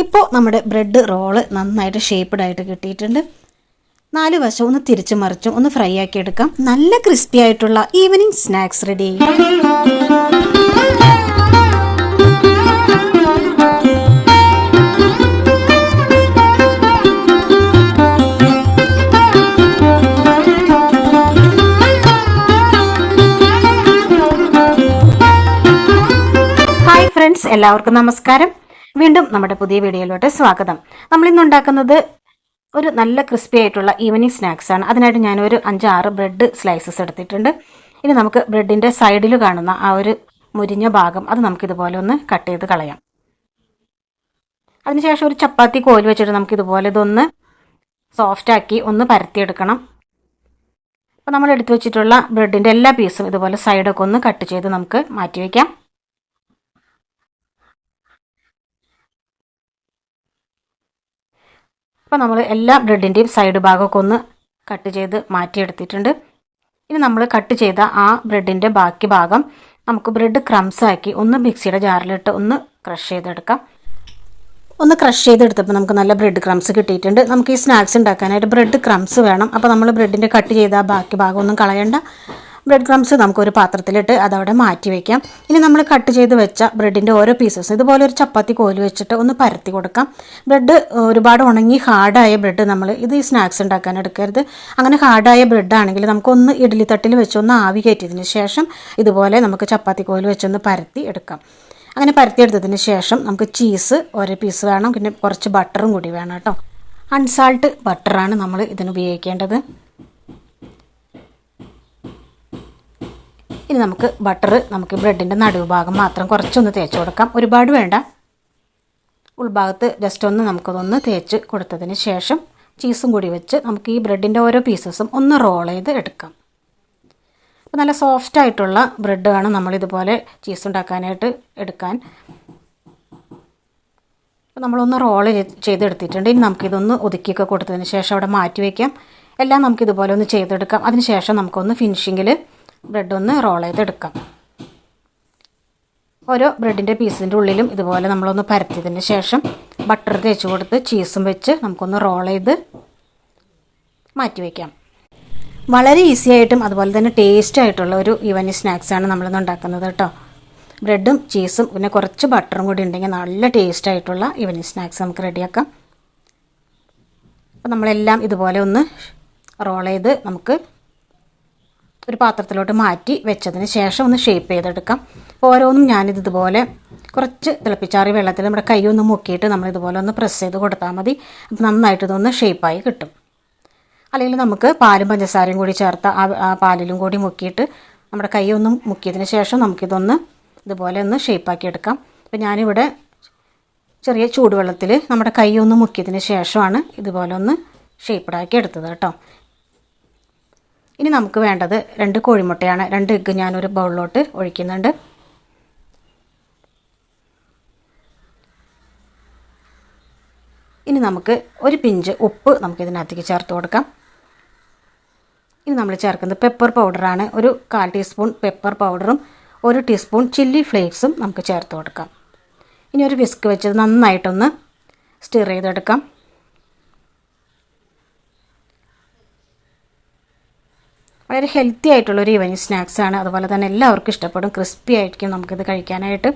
ഇപ്പോൾ നമ്മുടെ bread role നന്നായിട്ട് ഷേപ്പ്ഡായിട്ട് കിട്ടിയിട്ടുണ്ട്. 4 വശം ഒന്ന് തിരിച്ചു മറിച്ചും ഒന്ന് ഫ്രൈ ആക്കി എടുക്കാം. നല്ല ക്രിസ്പി ആയിട്ടുള്ള evening snacks ready. Hi friends, എല്ലാവർക്കും നമസ്കാരം. വീണ്ടും നമ്മുടെ പുതിയ വീഡിയോയിലോട്ട് സ്വാഗതം. നമ്മളിന്ന് ഉണ്ടാക്കുന്നത് ഒരു നല്ല ക്രിസ്പി ആയിട്ടുള്ള ഈവനിങ് സ്നാക്സ് ആണ്. അതിനായിട്ട് ഞാനൊരു 5-6 ബ്രെഡ് സ്ലൈസസ് എടുത്തിട്ടുണ്ട്. ഇനി നമുക്ക് ബ്രെഡിൻ്റെ സൈഡിൽ കാണുന്ന ആ ഒരു മുരിഞ്ഞ ഭാഗം അത് നമുക്കിതുപോലെ ഒന്ന് കട്ട് ചെയ്ത് കളയാം. അതിനുശേഷം ഒരു ചപ്പാത്തി കോല് വെച്ചിട്ട് നമുക്കിതുപോലെ ഇതൊന്ന് സോഫ്റ്റാക്കി ഒന്ന് പരത്തിയെടുക്കണം. അപ്പോൾ നമ്മൾ എടുത്തു വെച്ചിട്ടുള്ള ബ്രെഡിൻ്റെ എല്ലാ പീസും ഇതുപോലെ സൈഡൊക്കെ ഒന്ന് കട്ട് ചെയ്ത് നമുക്ക് മാറ്റി വയ്ക്കാം. അപ്പോൾ നമ്മൾ എല്ലാ ബ്രെഡിൻ്റെയും സൈഡ് ഭാഗമൊക്കെ ഒന്ന് കട്ട് ചെയ്ത് മാറ്റിയെടുത്തിട്ടുണ്ട്. ഇനി നമ്മൾ കട്ട് ചെയ്ത ആ ബ്രെഡിൻ്റെ ബാക്കി ഭാഗം നമുക്ക് ബ്രെഡ് ക്രംസ് ആക്കി ഒന്ന് മിക്സിയുടെ ജാറിലിട്ട് ഒന്ന് ക്രഷ് ചെയ്തെടുക്കാം. ഒന്ന് ക്രഷ് ചെയ്തെടുത്തപ്പോൾ നമുക്ക് നല്ല ബ്രെഡ് ക്രംസ് കിട്ടിയിട്ടുണ്ട്. നമുക്ക് ഈ സ്നാക്സ് ഉണ്ടാക്കാനായിട്ട് ബ്രെഡ് ക്രംസ് വേണം. അപ്പോൾ നമ്മൾ ബ്രെഡിൻ്റെ കട്ട് ചെയ്ത ബാക്കി ഭാഗം ഒന്നും കളയണ്ട. ബ്രെഡ് ക്രംസ് നമുക്കൊരു പാത്രത്തിലിട്ട് അതവിടെ മാറ്റി വയ്ക്കാം. ഇനി നമ്മൾ കട്ട് ചെയ്ത് വെച്ച ബ്രെഡിൻ്റെ ഓരോ പീസസ് ഇതുപോലെ ഒരു ചപ്പാത്തി കോല് വെച്ചിട്ട് ഒന്ന് പരത്തി കൊടുക്കാം. ബ്രെഡ് ഒരുപാട് ഉണങ്ങി ഹാർഡായ ബ്രെഡ് നമ്മൾ ഈ സ്നാക്സ് ഉണ്ടാക്കാൻ എടുക്കരുത്. അങ്ങനെ ഹാർഡായ ബ്രെഡ് ആണെങ്കിൽ നമുക്കൊന്ന് ഇഡ്ഡലി തട്ടിൽ വെച്ചൊന്ന് ആവി കയറ്റിയതിന് ശേഷം ഇതുപോലെ നമുക്ക് ചപ്പാത്തി കോല് വെച്ചൊന്ന് പരത്തി എടുക്കാം. അങ്ങനെ പരത്തിയെടുത്തതിന് ശേഷം നമുക്ക് ചീസ് ഓരോ പീസ് വേണം, പിന്നെ കുറച്ച് ബട്ടറും കൂടി വേണം കേട്ടോ. അൺസാൾട്ട് ബട്ടറാണ് നമ്മൾ ഇതിന് ഉപയോഗിക്കേണ്ടത്. ഇനി നമുക്ക് നമുക്ക് ബ്രെഡിൻ്റെ നടുഭാഗം മാത്രം കുറച്ചൊന്ന് തേച്ച് കൊടുക്കാം. ഒരുപാട് വേണ്ട. ഉൾഭാഗത്ത് ജസ്റ്റ് ഒന്ന് നമുക്കതൊന്ന് തേച്ച് കൊടുത്തതിന് ശേഷം ചീസും കൂടി വെച്ച് നമുക്ക് ഈ ബ്രെഡിൻ്റെ ഓരോ പീസസും ഒന്ന് റോൾ ചെയ്ത് എടുക്കാം. അപ്പോൾ നല്ല സോഫ്റ്റ് ആയിട്ടുള്ള ബ്രെഡ് വേണം നമ്മളിതുപോലെ ചീസ് ഉണ്ടാക്കാനായിട്ട് എടുക്കാൻ. അപ്പോൾ നമ്മളൊന്ന് റോൾ ചെയ്തെടുത്തിട്ടുണ്ട്. ഇനി നമുക്കിതൊന്ന് ഒതുക്കിയൊക്കെ കൊടുത്തതിന് ശേഷം അവിടെ മാറ്റി വയ്ക്കാം. എല്ലാം നമുക്കിതുപോലെ ഒന്ന് ചെയ്തെടുക്കാം. അതിന് ശേഷം നമുക്കൊന്ന് ഫിനിഷിങ്ങിൽ ബ്രെഡ് ഒന്ന് റോൾ ചെയ്തെടുക്കാം. ഓരോ ബ്രെഡിൻ്റെ പീസിൻ്റെ ഉള്ളിലും ഇതുപോലെ നമ്മളൊന്ന് പരത്തിയതിന് ശേഷം ബട്ടർ തേച്ച് കൊടുത്ത് ചീസും വെച്ച് നമുക്കൊന്ന് റോൾ ചെയ്ത് മാറ്റി വയ്ക്കാം. വളരെ ഈസി ആയിട്ടും അതുപോലെ തന്നെ ടേസ്റ്റ് ആയിട്ടുള്ള ഒരു ഈവനിങ് സ്നാക്സാണ് നമ്മളിന്ന് ഉണ്ടാക്കുന്നത് കേട്ടോ. ബ്രെഡും ചീസും പിന്നെ കുറച്ച് ബട്ടറും കൂടി ഉണ്ടെങ്കിൽ നല്ല ടേസ്റ്റ് ആയിട്ടുള്ള ഈവനിങ് സ്നാക്സ് നമുക്ക് റെഡിയാക്കാം. അപ്പോൾ നമ്മളെല്ലാം ഇതുപോലെ ഒന്ന് റോൾ ചെയ്ത് നമുക്ക് ഒരു പാത്രത്തിലോട്ട് മാറ്റി വെച്ചതിന് ശേഷം ഒന്ന് ഷേപ്പ് ചെയ്തെടുക്കാം. ഓരോന്നും ഞാനിതുപോലെ കുറച്ച് തിളപ്പിച്ചാറിയ വെള്ളത്തിൽ നമ്മുടെ കൈ ഒന്ന് മുക്കിയിട്ട് നമ്മളിതുപോലെ ഒന്ന് പ്രസ് ചെയ്ത് കൊടുത്താൽ മതി. അപ്പോൾ നന്നായിട്ട് ഇതൊന്ന് ഷേപ്പായി കിട്ടും. അല്ലെങ്കിൽ നമുക്ക് പാലും പഞ്ചസാരയും കൂടി ചേർത്ത് ആ പാലിലും കൂടി മുക്കിയിട്ട് നമ്മുടെ കൈ ഒന്ന് മുക്കിയതിന് ശേഷം നമുക്കിതൊന്ന് ഇതുപോലെ ഒന്ന് ഷേപ്പാക്കി എടുക്കാം. അപ്പോൾ ഞാനിവിടെ ചെറിയ ചൂടുവെള്ളത്തിൽ നമ്മുടെ കൈ ഒന്ന് മുക്കിയതിന് ശേഷമാണ് ഇതുപോലെ ഒന്ന് ഷേപ്പഡാക്കി എടുത്തത് കേട്ടോ. ഇനി നമുക്ക് വേണ്ടത് 2 കോഴിമുട്ടയാണ്. 2 എഗ്ഗ് ഞാനൊരു ബൗളിലോട്ട് ഒഴിക്കുന്നുണ്ട്. ഇനി നമുക്ക് ഒരു പിഞ്ച് ഉപ്പ് നമുക്കിതിനകത്തേക്ക് ചേർത്ത് കൊടുക്കാം. ഇനി നമ്മൾ ചേർക്കുന്നത് പെപ്പർ പൗഡറാണ്. ഒരു 1/4 ടീസ്പൂൺ പെപ്പർ പൗഡറും 1 ടീസ്പൂൺ ചില്ലി ഫ്ലേക്സും നമുക്ക് ചേർത്ത് കൊടുക്കാം. ഇനി ഒരു വിസ്ക് വെച്ച് നന്നായിട്ടൊന്ന് സ്റ്റിർ ചെയ്തെടുക്കാം. വളരെ ഹെൽത്തി ആയിട്ടുള്ളൊരു ഈവനിങ് സ്നാക്സാണ്. അതുപോലെ തന്നെ എല്ലാവർക്കും ഇഷ്ടപ്പെടും. ക്രിസ്പി ആയിരിക്കും നമുക്കിത് കഴിക്കാനായിട്ട്.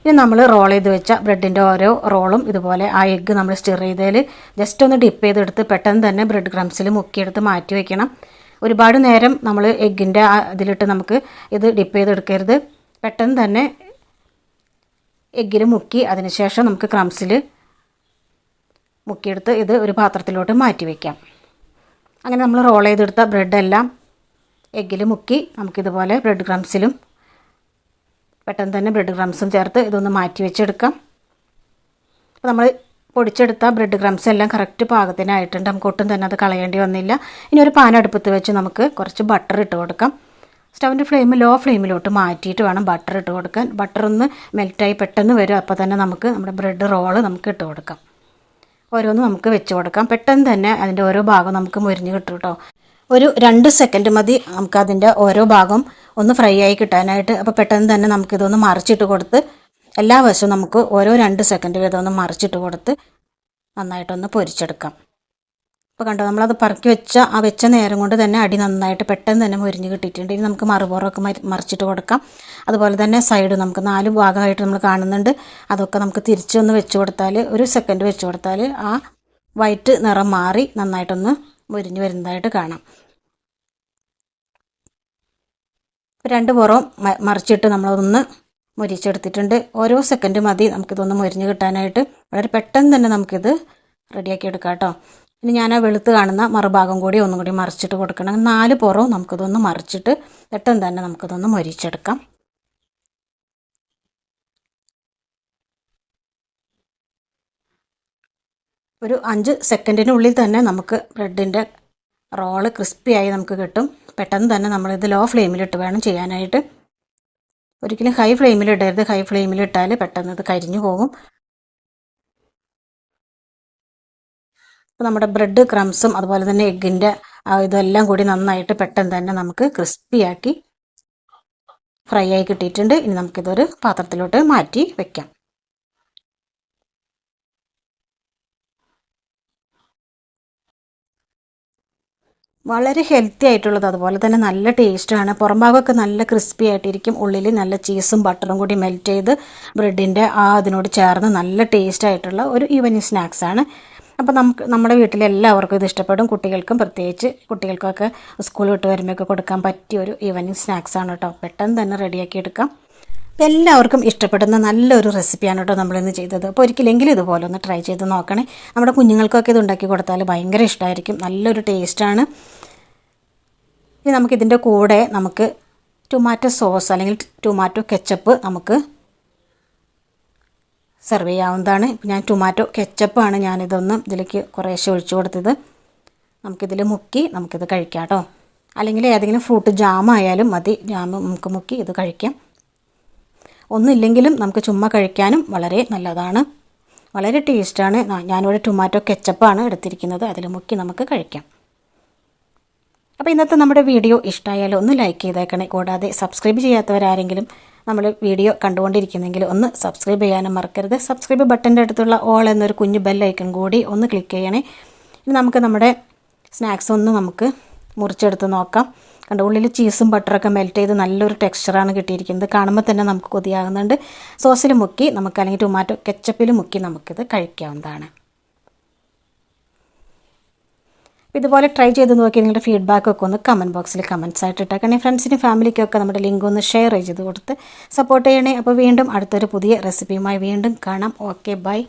ഇനി നമ്മൾ റോൾ ചെയ്ത് വെച്ച ബ്രെഡിൻ്റെ ഓരോ റോളും ഇതുപോലെ ആ എഗ്ഗ് നമ്മൾ സ്റ്റിർ ചെയ്തതിൽ ജസ്റ്റ് ഒന്ന് ഡിപ്പ് ചെയ്തെടുത്ത് പെട്ടെന്ന് തന്നെ ബ്രെഡ് ക്രംസിൽ മുക്കിയെടുത്ത് മാറ്റി വയ്ക്കണം. ഒരുപാട് നേരം നമ്മൾ എഗ്ഗിൻ്റെ ഇതിലിട്ട് നമുക്ക് ഇത് ഡിപ്പ് ചെയ്തെടുക്കരുത്. പെട്ടെന്ന് തന്നെ എഗ്ഗിൽ മുക്കി അതിനുശേഷം നമുക്ക് ക്രംസിൽ മുക്കിയെടുത്ത് ഇത് ഒരു പാത്രത്തിലോട്ട് മാറ്റി വയ്ക്കാം. അങ്ങനെ നമ്മൾ റോൾ ചെയ്തെടുത്ത ബ്രെഡെല്ലാം എഗ്ഗിൽ മുക്കി നമുക്കിതുപോലെ ബ്രെഡ് ക്രംസിലും പെട്ടെന്ന് തന്നെ ബ്രെഡ് ക്രംസും ചേർത്ത് ഇതൊന്ന് മാറ്റി വെച്ചെടുക്കാം. അപ്പോൾ നമ്മൾ പൊടിച്ചെടുത്ത ബ്രെഡ് ക്രംസ് എല്ലാം കറക്റ്റ് പാകത്തിനായിട്ടുണ്ട്. നമുക്ക് ഒട്ടും തന്നെ അത് കളയേണ്ടി വന്നില്ല. ഇനി ഒരു പാൻ അടുപ്പത്ത് വെച്ച് നമുക്ക് കുറച്ച് ബട്ടർ ഇട്ട് കൊടുക്കാം. സ്റ്റവിൻ്റെ ഫ്ലെയിം ലോ ഫ്ലെയിമിലോട്ട് മാറ്റിയിട്ട് വേണം ബട്ടർ ഇട്ട് കൊടുക്കാൻ. ബട്ടർ ഒന്ന് മെൽറ്റായി പെട്ടെന്ന് വരും. അപ്പോൾ തന്നെ നമുക്ക് നമ്മുടെ ബ്രെഡ് റോള് നമുക്ക് ഇട്ട് കൊടുക്കാം. ഓരോന്ന് നമുക്ക് വെച്ച് കൊടുക്കാം. പെട്ടെന്ന് തന്നെ അതിൻ്റെ ഓരോ ഭാഗം നമുക്ക് മുരിഞ്ഞ് കിട്ടും കേട്ടോ. ഒരു 2 സെക്കൻഡ് മതി നമുക്കതിൻ്റെ ഓരോ ഭാഗം ഒന്ന് ഫ്രൈ ആയി കിട്ടാനായിട്ട്. അപ്പോൾ പെട്ടെന്ന് തന്നെ നമുക്കിതൊന്ന് മറിച്ചിട്ട് കൊടുത്ത് എല്ലാ വശവും നമുക്ക് ഓരോ 2 സെക്കൻഡ് വീതം ഒന്ന് മറിച്ചിട്ട് കൊടുത്ത് നന്നായിട്ടൊന്ന് പൊരിച്ചെടുക്കാം. അപ്പോൾ കണ്ടോ, നമ്മളത് പറക്കി വെച്ച നേരം കൊണ്ട് തന്നെ അടി നന്നായിട്ട് പെട്ടെന്ന് തന്നെ മൊരിഞ്ഞ് കിട്ടിയിട്ടുണ്ട്. ഇനി നമുക്ക് മറുപുറമൊക്കെ മറിച്ചിട്ട് കൊടുക്കാം. അതുപോലെ തന്നെ സൈഡ് നമുക്ക് 4 ഭാഗമായിട്ട് നമ്മൾ കാണുന്നുണ്ട്. അതൊക്കെ നമുക്ക് തിരിച്ചൊന്ന് വെച്ച് കൊടുത്താൽ, 1 സെക്കൻഡ് വെച്ച് കൊടുത്താൽ ആ വൈറ്റ് നിറം മാറി നന്നായിട്ടൊന്ന് മൊരിഞ്ഞ് വരുന്നതായിട്ട് കാണാം. 2 പുറവും മറിച്ചിട്ട് നമ്മളതൊന്ന് മൊരിച്ചെടുത്തിട്ടുണ്ട്. ഓരോ സെക്കൻഡ് മതി നമുക്കിതൊന്ന് മൊരിഞ്ഞ് കിട്ടാനായിട്ട്. വളരെ പെട്ടെന്ന് തന്നെ നമുക്കിത് റെഡിയാക്കി എടുക്കാം കേട്ടോ. ഇനി ഞാൻ ആ വെളുത്ത് കാണുന്ന മറുഭാഗം കൂടി ഒന്നും കൂടി മറിച്ചിട്ട് കൊടുക്കണം. 4 പുറവും നമുക്കിതൊന്ന് മറിച്ചിട്ട് പെട്ടെന്ന് തന്നെ നമുക്കിതൊന്ന് മൊരിച്ചെടുക്കാം. ഒരു 5 സെക്കൻഡിനുള്ളിൽ തന്നെ നമുക്ക് ബ്രെഡിൻ്റെ റോള് ക്രിസ്പിയായി നമുക്ക് കിട്ടും. പെട്ടെന്ന് തന്നെ നമ്മളിത് ലോ ഫ്ലെയിമിലിട്ട് വേണം ചെയ്യാനായിട്ട്. ഒരിക്കലും ഹൈ ഫ്ലെയിമിലിടരുത്. ഹൈ ഫ്ലെയിമിലിട്ടാൽ പെട്ടെന്ന് ഇത് കരിഞ്ഞു പോകും. അപ്പോൾ നമ്മുടെ ബ്രെഡ് ക്രംസും അതുപോലെ തന്നെ എഗ്ഗിൻ്റെ ഇതെല്ലാം കൂടി നന്നായിട്ട് പെട്ടെന്ന് തന്നെ നമുക്ക് ക്രിസ്പിയാക്കി ഫ്രൈ ആയി കിട്ടിയിട്ടുണ്ട്. ഇനി നമുക്കിതൊരു പാത്രത്തിലോട്ട് മാറ്റി വെക്കാം. വളരെ ഹെൽത്തി ആയിട്ടുള്ളത്, അതുപോലെ തന്നെ നല്ല ടേസ്റ്റാണ്. പുറം ഭാഗമൊക്കെ നല്ല ക്രിസ്പി ആയിട്ടിരിക്കും, ഉള്ളിൽ നല്ല ചീസും ബട്ടറും കൂടി മെൽറ്റ് ചെയ്ത് ബ്രെഡിൻ്റെ അതിനോട് ചേർന്ന് നല്ല ടേസ്റ്റ് ആയിട്ടുള്ള ഒരു ഈവനിങ് സ്നാക്സാണ്. അപ്പോൾ നമ്മുടെ വീട്ടിലെല്ലാവർക്കും ഇത് ഇഷ്ടപ്പെടും. കുട്ടികൾക്കും, പ്രത്യേകിച്ച് കുട്ടികൾക്കൊക്കെ സ്കൂൾ വിട്ട് വരുമ്പോഴൊക്കെ കൊടുക്കാൻ പറ്റിയ ഒരു ഈവനിങ് സ്നാക്സാണ് കേട്ടോ. പെട്ടെന്ന് തന്നെ റെഡിയാക്കി എടുക്കാം. എല്ലാവർക്കും ഇഷ്ടപ്പെടുന്ന നല്ലൊരു റെസിപ്പിയാണ് കേട്ടോ നമ്മളിന്ന് ചെയ്തത്. അപ്പോൾ ഒരിക്കലെങ്കിലും ഇതുപോലെ ഒന്ന് ട്രൈ ചെയ്ത് നോക്കണേ. നമ്മുടെ കുഞ്ഞുങ്ങൾക്കൊക്കെ ഇത് ഉണ്ടാക്കി കൊടുത്താൽ ഭയങ്കര ഇഷ്ടമായിരിക്കും. നല്ലൊരു ടേസ്റ്റാണ്. ഇനി നമുക്കിതിൻ്റെ കൂടെ നമുക്ക് ടൊമാറ്റോ സോസ് അല്ലെങ്കിൽ ടൊമാറ്റോ കെച്ചപ്പ് നമുക്ക് സെർവ് ചെയ്യാവുന്നതാണ്. ഇപ്പോൾ ഞാൻ ടൊമാറ്റോ കെച്ചപ്പാണ് ഞാനിതൊന്ന് ഇതിലേക്ക് കുറേശ്ശെ ഒഴിച്ചു കൊടുത്തത്. നമുക്കിതിൽ മുക്കി നമുക്കിത് കഴിക്കാം കേട്ടോ. അല്ലെങ്കിൽ ഏതെങ്കിലും ഫ്രൂട്ട് ജാം ആയാലും മതി, ജാം നമുക്ക് മുക്കി ഇത് കഴിക്കാം. ഒന്നുമില്ലെങ്കിലും നമുക്ക് ചുമ്മാ കഴിക്കാനും വളരെ നല്ലതാണ്, വളരെ ടേസ്റ്റാണ്. ഞാനിവിടെ ടൊമാറ്റോ കെച്ചപ്പാണ് എടുത്തിരിക്കുന്നത്, അതിൽ മുക്കി നമുക്ക് കഴിക്കാം. അപ്പോൾ ഇന്നത്തെ നമ്മുടെ വീഡിയോ ഇഷ്ടമായാലും ഒന്ന് ലൈക്ക് ചെയ്തേക്കണേ. കൂടാതെ സബ്സ്ക്രൈബ് ചെയ്യാത്തവരാരെങ്കിലും നമ്മൾ വീഡിയോ കണ്ടുകൊണ്ടിരിക്കുന്നെങ്കിൽ ഒന്ന് സബ്സ്ക്രൈബ് ചെയ്യാനും മറക്കരുത്. സബ്സ്ക്രൈബ് ബട്ടൻ്റെ അടുത്തുള്ള ഓൾ എന്നൊരു കുഞ്ഞു ബെല്ലൈക്കൺ കൂടി ഒന്ന് ക്ലിക്ക് ചെയ്യണേ. ഇനി നമുക്ക് നമ്മുടെ സ്നാക്സ് ഒന്ന് നമുക്ക് മുറിച്ചെടുത്ത് നോക്കാം. കണ്ട, ഉള്ളിൽ ചീസും ബട്ടറൊക്കെ മെൽറ്റ് ചെയ്ത് നല്ലൊരു ടെക്സ്ചറാണ് കിട്ടിയിരിക്കുന്നത്. കാണുമ്പോൾ തന്നെ നമുക്ക് കൊതിയാകുന്നുണ്ട്. സോസിൽ മുക്കി നമുക്ക്, അല്ലെങ്കിൽ ടൊമാറ്റോ കെച്ചപ്പിൽ മുക്കി നമുക്കിത് കഴിക്കാവുന്നതാണ്. ഇതുപോലെ ട്രൈ ചെയ്ത് നോക്കി നിങ്ങളുടെ ഫീഡ്ബാക്കൊക്കെ ഒന്ന് കമൻറ്റ് ബോക്സിൽ കമൻറ്റ്സ് ആയിട്ട് ഇട്ടേക്കണേ. ഫ്രണ്ട്സിനും ഫാമിലിക്കൊക്കെ നമ്മുടെ ലിങ്ക് ഒന്ന് ഷെയർ ചെയ്ത് കൊടുത്ത് സപ്പോർട്ട് ചെയ്യണേ. അപ്പോൾ വീണ്ടും അടുത്തൊരു പുതിയ റെസിപ്പിയുമായി വീണ്ടും കാണാം. Okay, by.